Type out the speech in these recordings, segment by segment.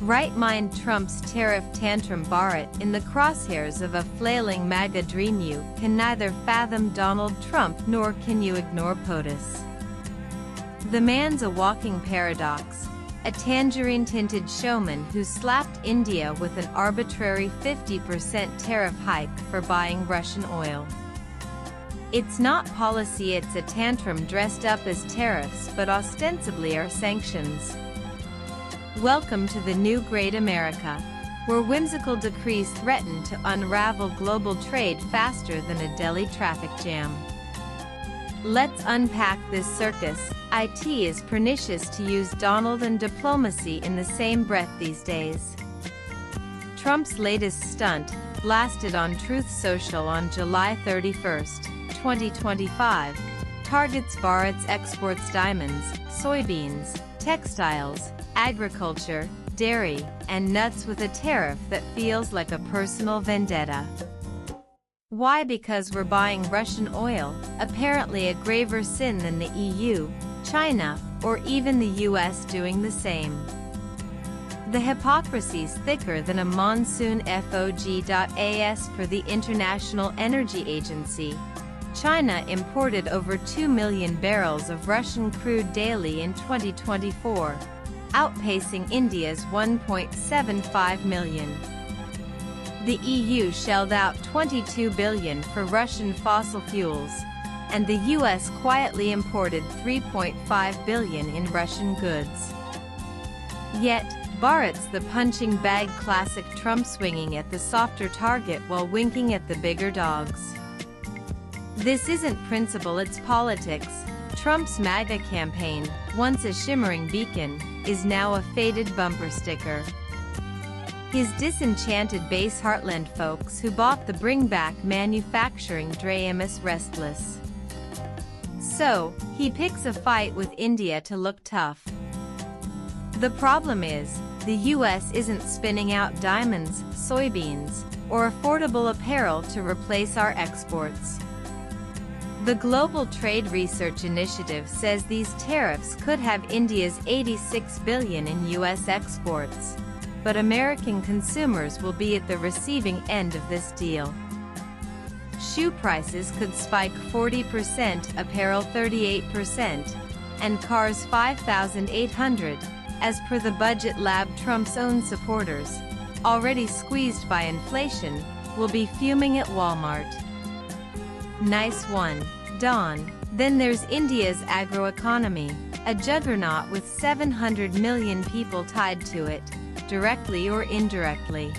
Right mind Trump's tariff tantrum. Bharat, in the crosshairs of a flailing MAGA dream. You can neither fathom Donald Trump nor can you ignore POTUS. The man's a walking paradox, a tangerine-tinted showman who slapped India with an arbitrary 50% tariff hike for buying Russian oil. It's not policy, it's a tantrum dressed up as tariffs but ostensibly are sanctions. Welcome to the new great America, where whimsical decrees threaten to unravel global trade faster than a Delhi traffic jam. Let's unpack this circus. It is pernicious to use Donald and diplomacy in the same breath these days. Trump's latest stunt, blasted on Truth Social on July 31, 2025, targets Bharat's exports: diamonds, soybeans, textiles, agriculture, dairy, and nuts, with a tariff that feels like a personal vendetta. Why? Because we're buying Russian oil, apparently a graver sin than the EU, China, or even the US doing the same. The hypocrisy's thicker than a monsoon. Fog.as per the International Energy Agency, China imported over 2 million barrels of Russian crude daily in 2024, outpacing India's 1.75 million. The EU shelled out $22 billion for Russian fossil fuels, and the US quietly imported $3.5 billion in Russian goods. Yet, Bharat's the punching bag classic, Trump swinging at the softer target while winking at the bigger dogs. This isn't principle, it's politics. Trump's MAGA campaign, once a shimmering beacon, is now a faded bumper sticker. His disenchanted base heartland folks who bought the bring back manufacturing dreamus restless. So, he picks a fight with India to look tough. The problem is, the US isn't spinning out diamonds, soybeans, or affordable apparel to replace our exports. The Global Trade Research Initiative says these tariffs could have India's $86 billion in US exports, but American consumers will be at the receiving end of this deal. Shoe prices could spike 40%, apparel 38%, and cars 5,800, as per the budget lab. Trump's own supporters, already squeezed by inflation, will be fuming at Walmart. Nice one, Don. Then there's India's agroeconomy, a juggernaut with 700 million people tied to it, directly or indirectly.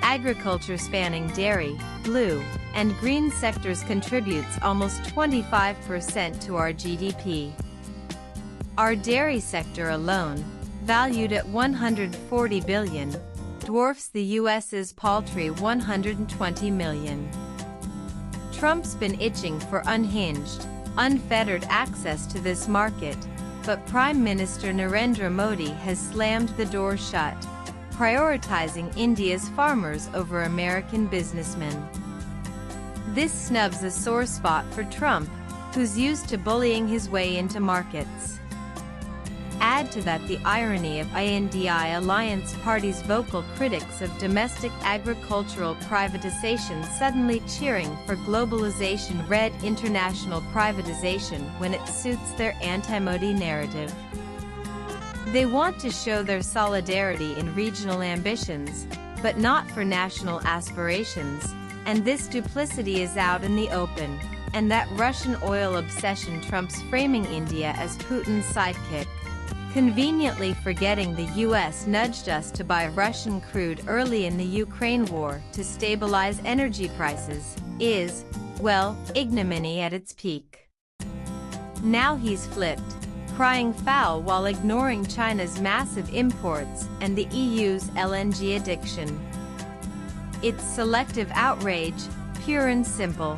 Agriculture, spanning dairy, blue, and green sectors, contributes almost 25% to our GDP. Our dairy sector alone, valued at $140 billion, dwarfs the US's paltry $120 million. Trump's been itching for unhinged, unfettered access to this market, but Prime Minister Narendra Modi has slammed the door shut, prioritizing India's farmers over American businessmen. This snubs a sore spot for Trump, who's used to bullying his way into markets. Add to that the irony of INDI Alliance Party's vocal critics of domestic agricultural privatization suddenly cheering for globalization-led international privatization when it suits their anti-Modi narrative. They want to show their solidarity in regional ambitions, but not for national aspirations, and this duplicity is out in the open, and that Russian oil obsession. Trump's framing India as Putin's sidekick, conveniently forgetting the US nudged us to buy Russian crude early in the Ukraine war to stabilize energy prices, is, well, ignominy at its peak. Now he's flipped, crying foul while ignoring China's massive imports and the EU's LNG addiction. It's selective outrage, pure and simple.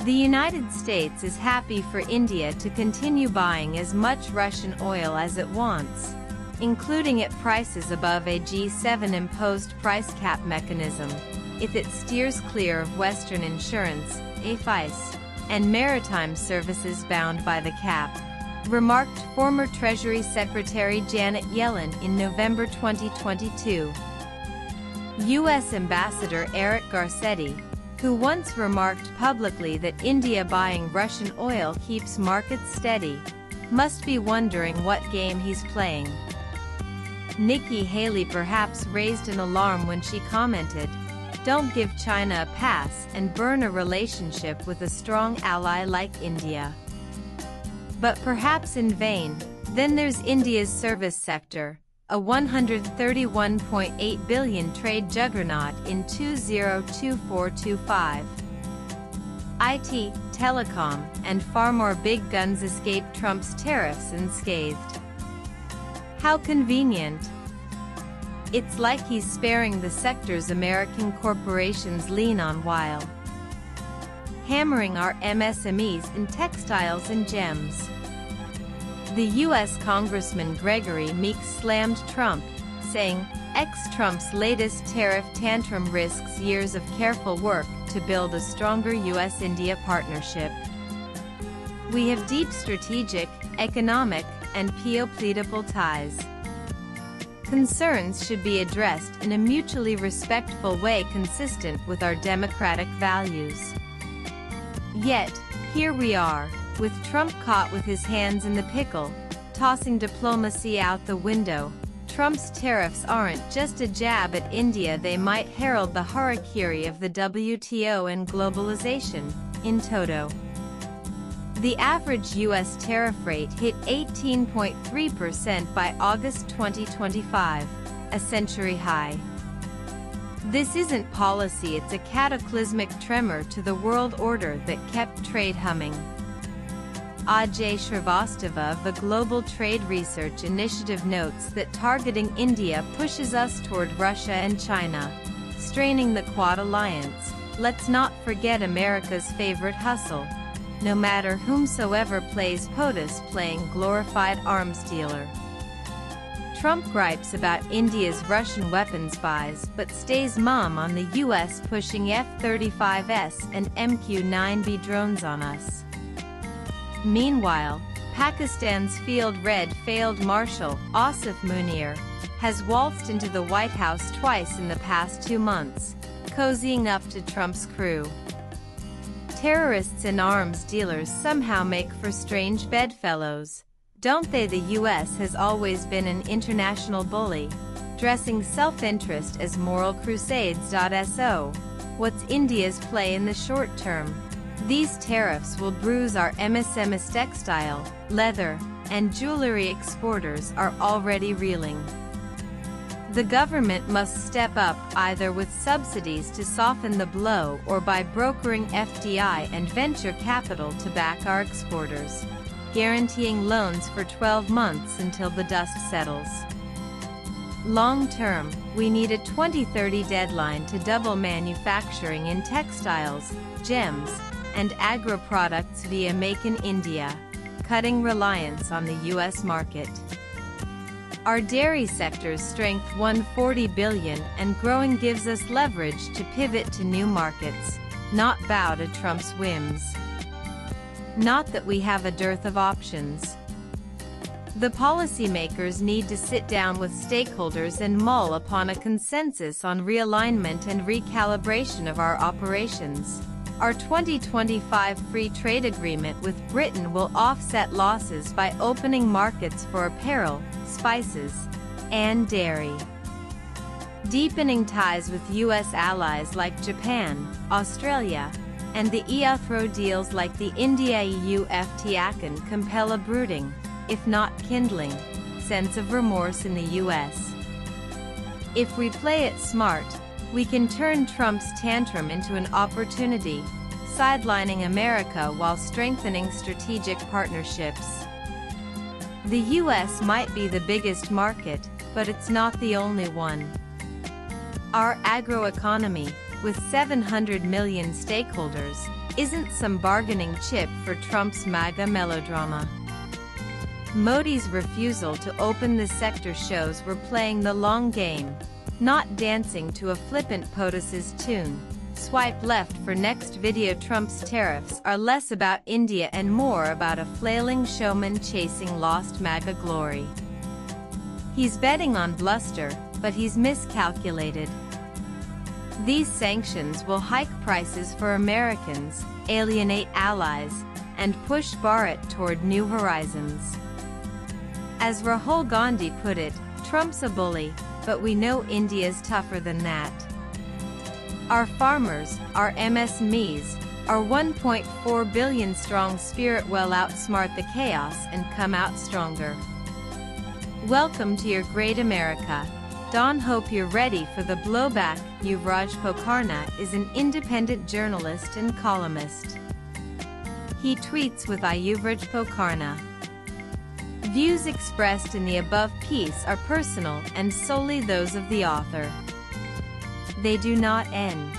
The United States is happy for India to continue buying as much Russian oil as it wants, including at prices above a G7-imposed price cap mechanism, if it steers clear of Western insurance, AFICE, and maritime services bound by the cap. remarked former Treasury Secretary Janet Yellen in November 2022. U.S. Ambassador Eric Garcetti, who once remarked publicly that India buying Russian oil keeps markets steady, must be wondering what game he's playing. Nikki Haley perhaps raised an alarm when she commented, "Don't give China a pass and burn a relationship with a strong ally like India." But perhaps in vain. Then there's India's service sector, a $131.8 billion trade juggernaut in 2024-25. IT, telecom, and far more big guns escaped Trump's tariffs unscathed. How convenient. It's like he's sparing the sectors American corporations lean on while hammering our MSMEs in textiles and gems. The U.S. Congressman Gregory Meeks slammed Trump, saying, "Trump's latest tariff tantrum risks years of careful work to build a stronger U.S.-India partnership. We have deep strategic, economic, and geopolitical ties. Concerns should be addressed in a mutually respectful way consistent with our democratic values." Yet, here we are, with Trump caught with his hands in the pickle, tossing diplomacy out the window. Trump's tariffs aren't just a jab at India, they might herald the harakiri of the WTO and globalization, in toto. The average U.S. tariff rate hit 18.3% by August 2025, a century high. This isn't policy, it's a cataclysmic tremor to the world order that kept trade humming. Ajay Shrivastava of the Global Trade Research Initiative notes that targeting India pushes us toward Russia and China, straining the Quad alliance. Let's not forget America's favorite hustle. No matter whomsoever plays POTUS playing glorified arms dealer. Trump gripes about India's Russian weapons buys but stays mum on the U.S. pushing F-35S and MQ-9B drones on us. Meanwhile, Pakistan's field-red failed Marshal, Asif Munir, has waltzed into the White House twice in the past 2 months, cozying up to Trump's crew. Terrorists and arms dealers somehow make for strange bedfellows, don't they? The U.S. has always been an international bully, dressing self-interest as moral crusades. So, what's India's play in the short term? These tariffs will bruise our MSM's textile, leather, and jewelry exporters are already reeling. The government must step up either with subsidies to soften the blow or by brokering FDI and venture capital to back our exporters, guaranteeing loans for 12 months until the dust settles. Long term, we need a 2030 deadline to double manufacturing in textiles, gems, and agro-products via Make in India, cutting reliance on the U.S. market. Our dairy sector's strength $140 billion and growing gives us leverage to pivot to new markets, not bow to Trump's whims. Not that we have a dearth of options. The policymakers need to sit down with stakeholders and mull upon a consensus on realignment and recalibration of our operations. Our 2025 free trade agreement with Britain will offset losses by opening markets for apparel, spices, and dairy. Deepening ties with U.S. allies like Japan, Australia, and the EUthro deals like the India-EU FTA can compel a brooding, if not kindling, sense of remorse in the U.S. If we play it smart, we can turn Trump's tantrum into an opportunity, sidelining America while strengthening strategic partnerships. The U.S. might be the biggest market, but it's not the only one. Our agroeconomy, with 700 million stakeholders, isn't some bargaining chip for Trump's MAGA melodrama. Modi's refusal to open the sector shows we're playing the long game, not dancing to a flippant POTUS's tune. Swipe left for next video. Trump's tariffs are less about India and more about a flailing showman chasing lost MAGA glory. He's betting on bluster, but he's miscalculated. These sanctions will hike prices for Americans, alienate allies, and push Bharat toward new horizons. As Rahul Gandhi put it, Trump's a bully, but we know India's tougher than that. Our farmers, our MSMEs, our 1.4 billion strong spirit will outsmart the chaos and come out stronger. Welcome to your great America. Don, hope you're ready for the blowback. Yuvraj Pokarna is an independent journalist and columnist. He tweets with Yuvraj Pokarna. Views expressed in the above piece are personal and solely those of the author. They do not end.